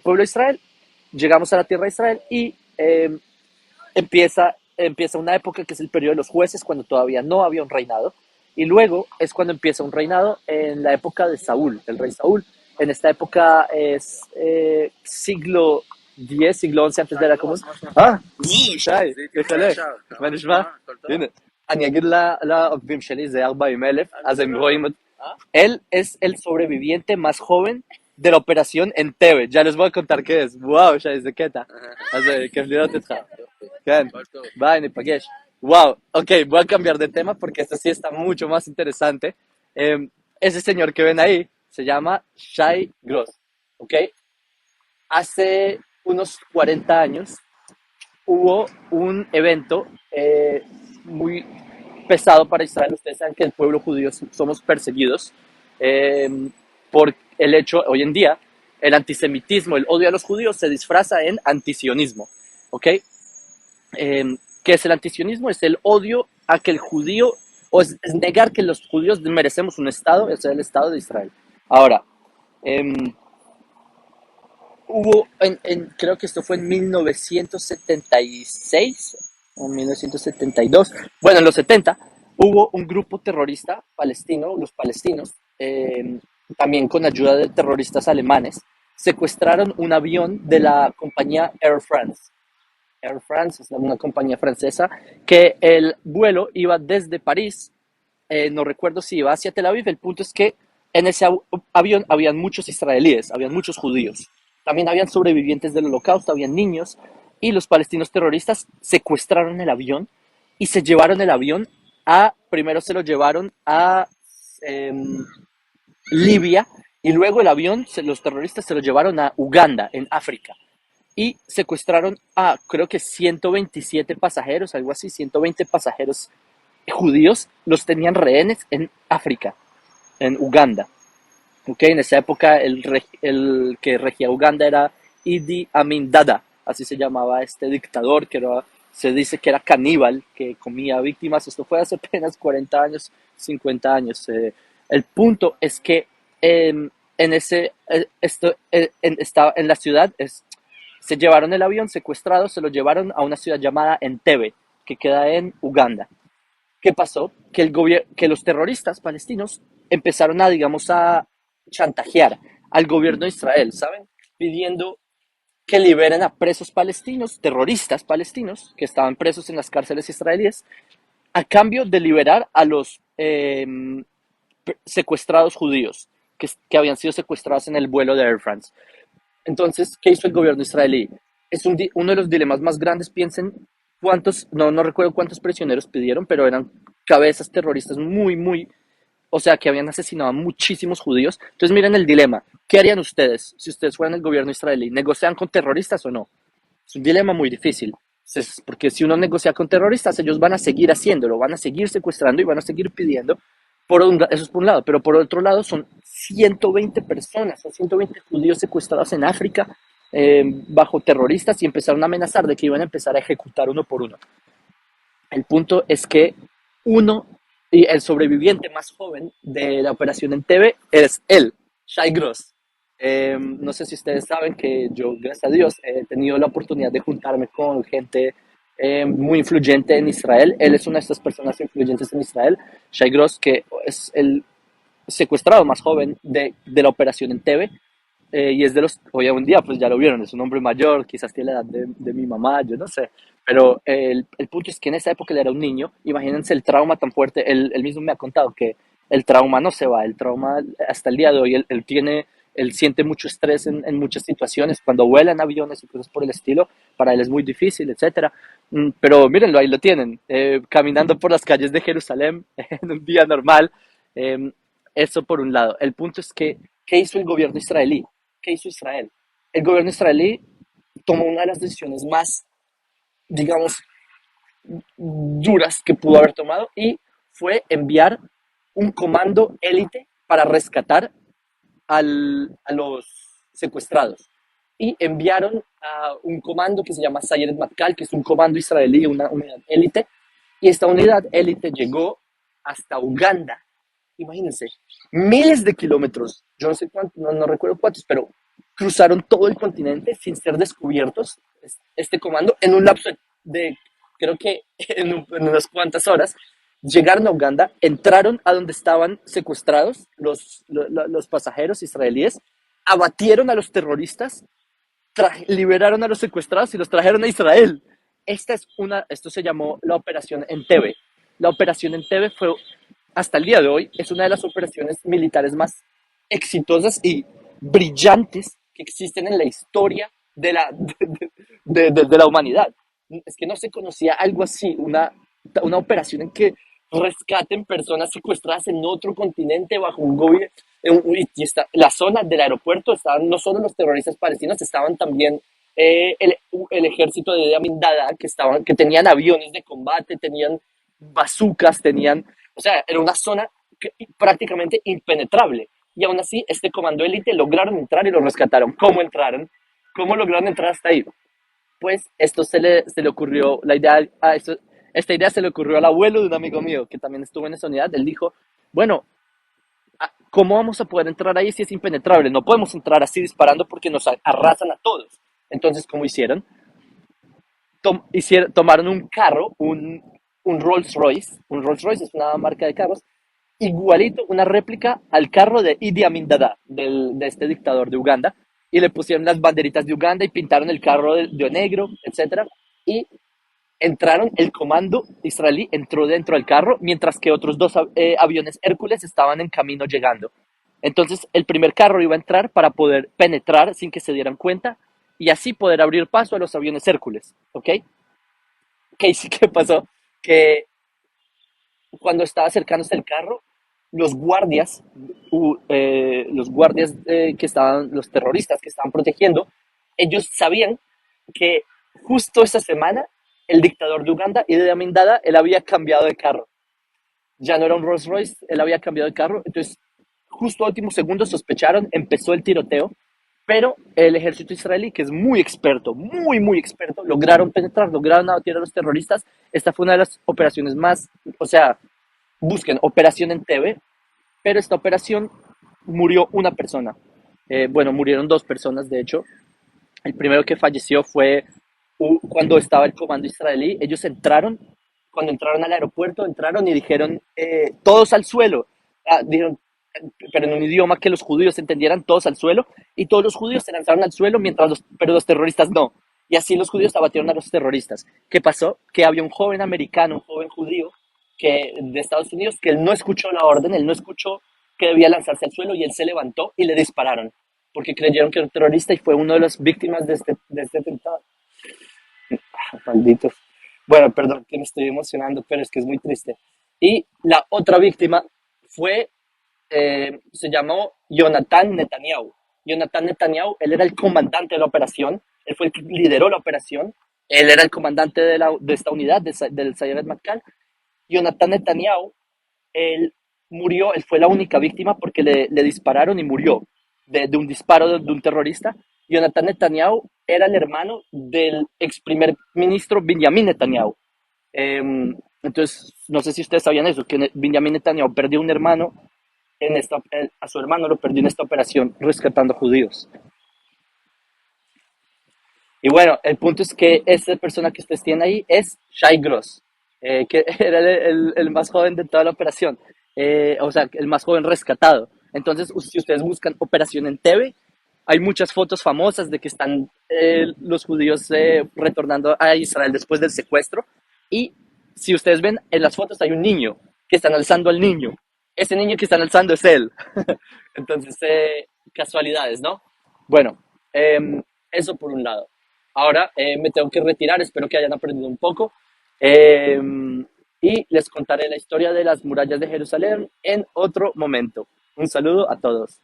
pueblo de Israel, llegamos a la tierra de Israel y empieza una época que es el periodo de los jueces, cuando todavía no había un reinado, y luego es cuando empieza un reinado en la época de Saúl, el rey Saúl. En esta época es siglo X, siglo XI antes de la común. שי, תחלק, מה נשמע? הנה, אני אגיד לעוקבים שלי, זה 40,000, אז הם רואים, él es el sobreviviente más joven de la operación Entebbe. Ya les voy a contar qué es. וואו, שי, זה קטע. אז כיף לראות אותך. כן, ביי, ניפגש. Wow, ok, voy a cambiar de tema porque este sí está mucho más interesante. Ese señor que ven ahí se llama Shai Gross, ok. Hace unos 40 años hubo un evento muy pesado para Israel. Ustedes saben que el pueblo judío somos perseguidos eh, por el hecho, hoy en día, el antisemitismo, el odio a los judíos se disfraza en antisionismo, ¿ok? ¿Qué es el antisionismo? Es el odio a que el judío, o es negar que los judíos merecemos un Estado, es el Estado de Israel. Ahora, eh, creo que esto fue en 1976 o 1972, bueno, en los 70, hubo un grupo terrorista palestino, los palestinos, también con ayuda de terroristas alemanes, secuestraron un avión de la compañía Air France. Air France es una compañía francesa que el vuelo iba desde París, no recuerdo si iba hacia Tel Aviv. El punto es que en ese avión habían muchos israelíes, habían muchos judíos, también habían sobrevivientes del holocausto, habían niños, y los palestinos terroristas secuestraron el avión y se llevaron el avión primero se lo llevaron a eh, Libia, y luego el avión, los terroristas se lo llevaron a Uganda, en África, y secuestraron a creo que 127 pasajeros, algo así, 120 pasajeros judíos, los tenían rehenes en África, en Uganda. Okay, en esa época el que regía Uganda era Idi Amin Dada, así se llamaba este dictador, se dice que era caníbal, que comía víctimas. Esto fue hace apenas 40 años, 50 años. El punto es que en ese, esto, estaba en la ciudad, se llevaron el avión secuestrado, se lo llevaron a una ciudad llamada Entebbe, que queda en Uganda. ¿Qué pasó? Que los terroristas palestinos empezaron digamos, a chantajear al gobierno de Israel, ¿saben? Pidiendo que liberen a presos palestinos, terroristas palestinos, que estaban presos en las cárceles israelíes, a cambio de liberar a los secuestrados judíos que habían sido secuestrados en el vuelo de Air France. Entonces, ¿qué hizo el gobierno israelí? Es uno de los dilemas más grandes. Piensen cuántos, no recuerdo cuántos prisioneros pidieron, pero eran cabezas terroristas o sea, que habían asesinado a muchísimos judíos. Entonces, miren el dilema. ¿Qué harían ustedes si ustedes fueran el gobierno israelí? ¿Negocian con terroristas o no? Es un dilema muy difícil. Porque si uno negocia con terroristas, ellos van a seguir haciéndolo, van a seguir secuestrando y van a seguir pidiendo. Eso es por un lado, pero por otro lado son 120 personas, son 120 judíos secuestrados en África bajo terroristas, y empezaron a amenazar de que iban a empezar a ejecutar uno por uno. El punto es que uno, y el sobreviviente más joven de la operación Entebbe es él, Shai Gross. No sé si ustedes saben que yo, gracias a Dios, he tenido la oportunidad de juntarme con gente muy influyente en Israel. Él es una de estas personas influyentes en Israel, Shai Gross, que es el secuestrado más joven de la operación Entebbe. Y es de los, hoy en día pues ya lo vieron, es un hombre mayor, quizás tiene la edad de mi mamá, yo no sé, pero el punto es que en esa época él era un niño. Imagínense el trauma tan fuerte. Él mismo me ha contado que el trauma no se va, el trauma hasta el día de hoy, él siente mucho estrés en muchas situaciones, cuando vuela en aviones y cosas por el estilo, para él es muy difícil, etcétera. Pero mírenlo, ahí lo tienen, caminando por las calles de Jerusalén en un día normal. Eh, Eso por un lado. El punto es que, ¿qué hizo el gobierno israelí? ¿Qué hizo Israel? El gobierno israelí tomó una de las decisiones más, digamos, duras que pudo haber tomado, y fue enviar un comando élite para rescatar a los secuestrados. Y enviaron a un comando que se llama Sayeret Matkal, que es un comando israelí, una unidad élite, y esta unidad élite llegó hasta Uganda. Imagínense, miles de kilómetros, yo no sé cuántos, no recuerdo cuántos, pero cruzaron todo el continente sin ser descubiertos, este comando, en un lapso de, creo que en unas cuantas horas, llegaron a Uganda, entraron a donde estaban secuestrados los pasajeros israelíes, abatieron a los terroristas, liberaron a los secuestrados y los trajeron a Israel. Esto se llamó la Operación Entebbe. La Operación Entebbe fue, hasta el día de hoy, es una de las operaciones militares más exitosas y brillantes que existen en la historia de la humanidad. Es que no se conocía algo así, una operación en que rescaten personas secuestradas en otro continente bajo un gobierno. La zona del aeropuerto estaban no solo los terroristas palestinos, estaban también el ejército de Idi Amin Dada, que tenían aviones de combate, tenían bazucas, o sea, era una zona prácticamente impenetrable. Y aún así, este comando élite lograron entrar y lo rescataron. ¿Cómo entraron? ¿Cómo lograron entrar hasta ahí? Pues se le ocurrió, esta idea se le ocurrió al abuelo de un amigo mío que también estuvo en esa unidad. Él dijo, bueno, ¿cómo vamos a poder entrar ahí si es impenetrable? No podemos entrar así disparando porque nos arrasan a todos. Entonces, ¿cómo hicieron? Tomaron un carro, un Rolls Royce. Un Rolls Royce es una marca de carros, igualito, una réplica al carro de Idi Amin Dada, de este dictador de Uganda, y le pusieron las banderitas de Uganda y pintaron el carro de negro, etcétera, y entraron, el comando israelí entró dentro del carro, mientras que otros dos aviones Hércules estaban en camino llegando. Entonces, el primer carro iba a entrar para poder penetrar sin que se dieran cuenta y así poder abrir paso a los aviones Hércules, ¿ok? ¿Qué pasó? Que cuando estaba acercándose el carro, los guardias que estaban, los terroristas que estaban protegiendo, ellos sabían que justo esa semana el dictador de Uganda, Idi Amin Dada, él había cambiado de carro. Ya no era un Rolls Royce, él había cambiado de carro. Entonces, justo a último segundo sospecharon, empezó el tiroteo, pero el ejército israelí, que es muy experto, muy, muy experto, lograron penetrar, lograron abatir a los terroristas. Esta fue una de las operaciones más, o sea, busquen Operación Entebbe, pero esta operación murió una persona. Bueno, murieron dos personas, de hecho. El primero que falleció fue cuando estaba el comando israelí. Ellos entraron, cuando entraron al aeropuerto, entraron y dijeron, todos al suelo. Dijeron, pero en un idioma que los judíos entendieran, todos al suelo, y todos los judíos se lanzaron al suelo, pero los terroristas no. Y así los judíos abatieron a los terroristas. ¿Qué pasó? Que había un joven americano, un joven judío, de Estados Unidos, que él no escuchó la orden, él no escuchó que debía lanzarse al suelo y él se levantó y le dispararon, porque creyeron que era un terrorista y fue una de las víctimas de este atentado. Malditos. Bueno, perdón que me estoy emocionando, pero es que es muy triste. Y la otra víctima fue, se llamó Jonathan Netanyahu. Jonathan Netanyahu, él era el comandante de la operación, él fue el que lideró la operación, él era el comandante de esta unidad, del Sayeret Matkal. Jonathan Netanyahu, él murió, él fue la única víctima porque le dispararon y murió de un disparo de un terrorista. Jonathan Netanyahu era el hermano del ex primer ministro Benjamin Netanyahu. Eh, entonces, no sé si ustedes sabían eso, que Benjamin Netanyahu perdió un hermano a su hermano lo perdió en esta operación rescatando judíos. Y bueno, el punto es que esta persona que ustedes tienen ahí es Shai Gross, que era el más joven de toda la operación, o sea, el más joven rescatado. Entonces, si ustedes buscan Operación Entebbe, hay muchas fotos famosas de que están los judíos retornando a Israel después del secuestro. Y si ustedes ven en las fotos, hay un niño que están alzando al niño. Ese niño que están alzando es él. Entonces, casualidades, ¿no? Bueno, eso por un lado. Ahora me tengo que retirar, espero que hayan aprendido un poco. eh, y les contaré la historia de las murallas de Jerusalén en otro momento. Un saludo a todos.